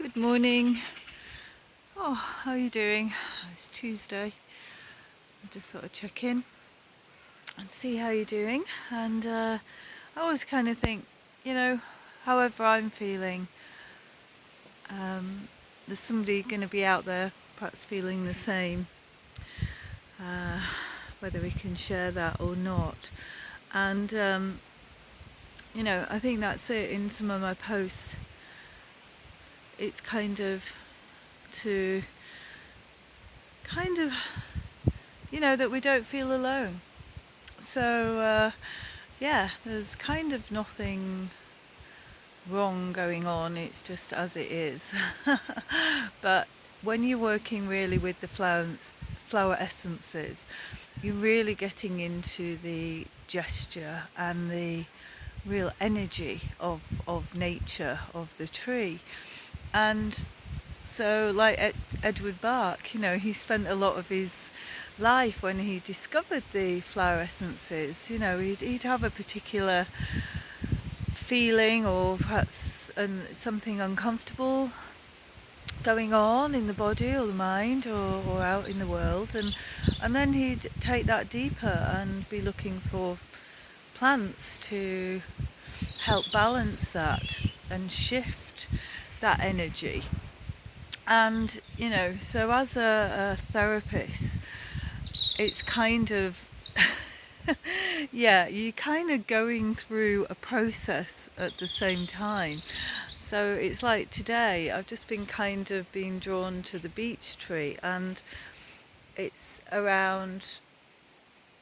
Good morning. Oh, how are you doing? It's Tuesday. I just thought I'd check in and see how you're doing. And I always kind of think, however I'm feeling, there's somebody going to be out there perhaps feeling the same, uh, whether we can share that or not. And, I think that's it in some of my posts. It's kind of to that we don't feel alone. So, there's kind of nothing wrong going on, it's just as it is. But when you're working really with the flower essences, you're really getting into the gesture and the real energy of nature, of the tree. And so, like Edward Bach, he spent a lot of his life when he discovered the flower essences. He'd have a particular feeling or perhaps something uncomfortable going on in the body or the mind or out in the world, and then he'd take that deeper and be looking for plants to help balance that and shift that energy. And so as a therapist, it's kind of you're kind of going through a process at the same time. So it's like today I've just been kind of being drawn to the beech tree, and it's around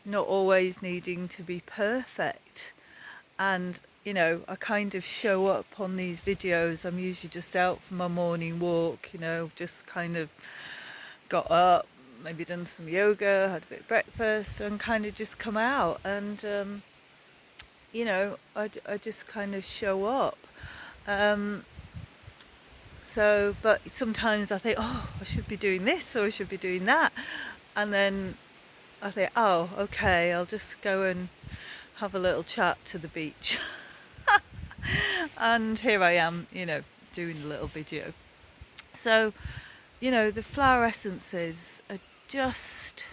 not always needing to be perfect. And I kind of show up on these videos. I'm usually just out for my morning walk, just kind of got up, maybe done some yoga, had a bit of breakfast, and kind of just come out. And, I just kind of show up. But sometimes I think, oh, I should be doing this or I should be doing that. And then I think, oh, okay, I'll just go and have a little chat to the beach. And here I am, doing a little video. So, the flower essences are just,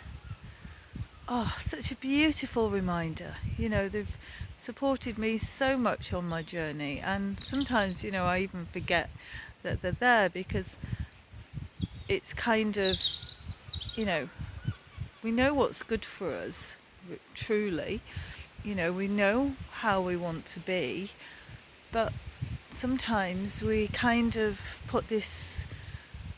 such a beautiful reminder. They've supported me so much on my journey, and sometimes, I even forget that they're there, because it's kind of, we know what's good for us, truly. We know how we want to be, but sometimes we kind of put this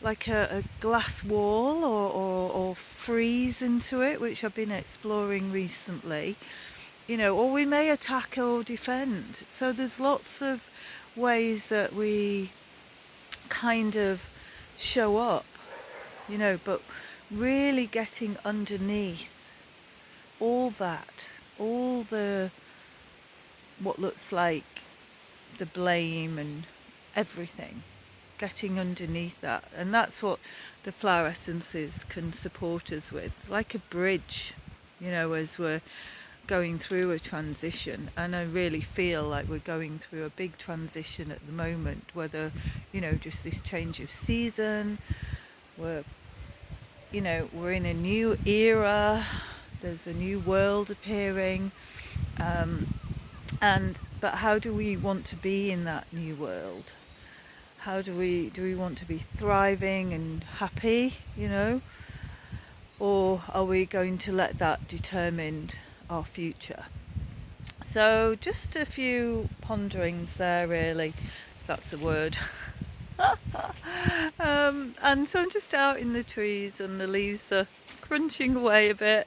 like a glass wall or freeze into it, which I've been exploring recently, or we may attack or defend. So there's lots of ways that we kind of show up, but really getting underneath all that, all the what looks like the blame and everything, getting underneath that. And that's what the flower essences can support us with, like a bridge, as we're going through a transition. And I really feel like we're going through a big transition at the moment, whether just this change of season, we're in a new era, there's a new world appearing, but how do we want to be in that new world? How do we want to be thriving and happy, or are we going to let that determine our future? So just a few ponderings there, really, if that's a word. And so I'm just out in the trees, and the leaves are crunching away a bit,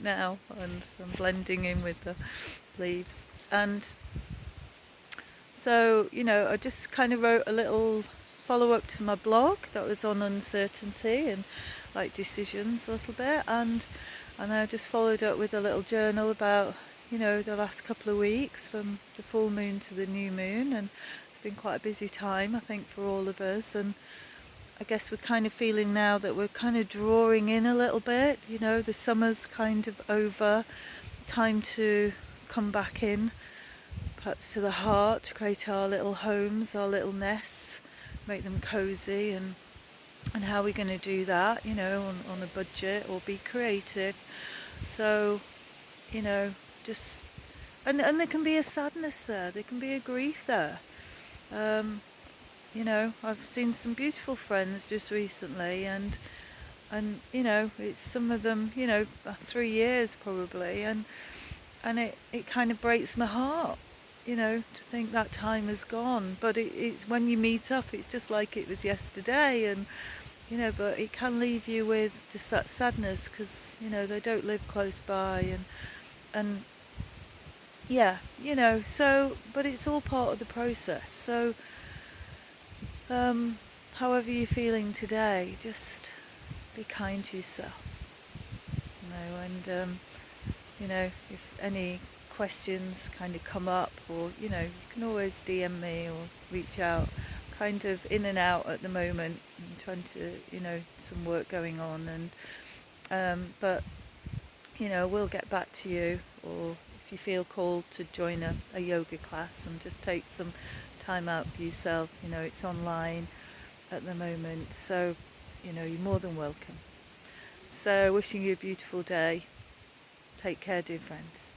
now, and I'm blending in with the leaves. And so, I just kind of wrote a little follow-up to my blog that was on uncertainty and like decisions a little bit, and I just followed up with a little journal about the last couple of weeks from the full moon to the new moon. And it's been quite a busy time, I think, for all of us. And I guess we're kind of feeling now that we're kind of drawing in a little bit, the summer's kind of over, time to come back in, perhaps to the heart, to create our little homes, our little nests, make them cozy, and how we're going to do that, on a budget, or be creative. So, just, and there can be a sadness there, there can be a grief there. I've seen some beautiful friends just recently, and it's some of them, 3 years probably, and it kind of breaks my heart, to think that time has gone. But it's when you meet up, it's just like it was yesterday, and but it can leave you with just that sadness, because they don't live close by, and yeah, so, but it's all part of the process. So however you're feeling today, just be kind to yourself. And if any questions kind of come up, or you can always DM me or reach out. Kind of in and out at the moment, I'm trying to, some work going on, and but we'll get back to you. Or if you feel called to join a yoga class and just take some time out for yourself, it's online at the moment, so you're more than welcome. So wishing you a beautiful day. Take care, dear friends.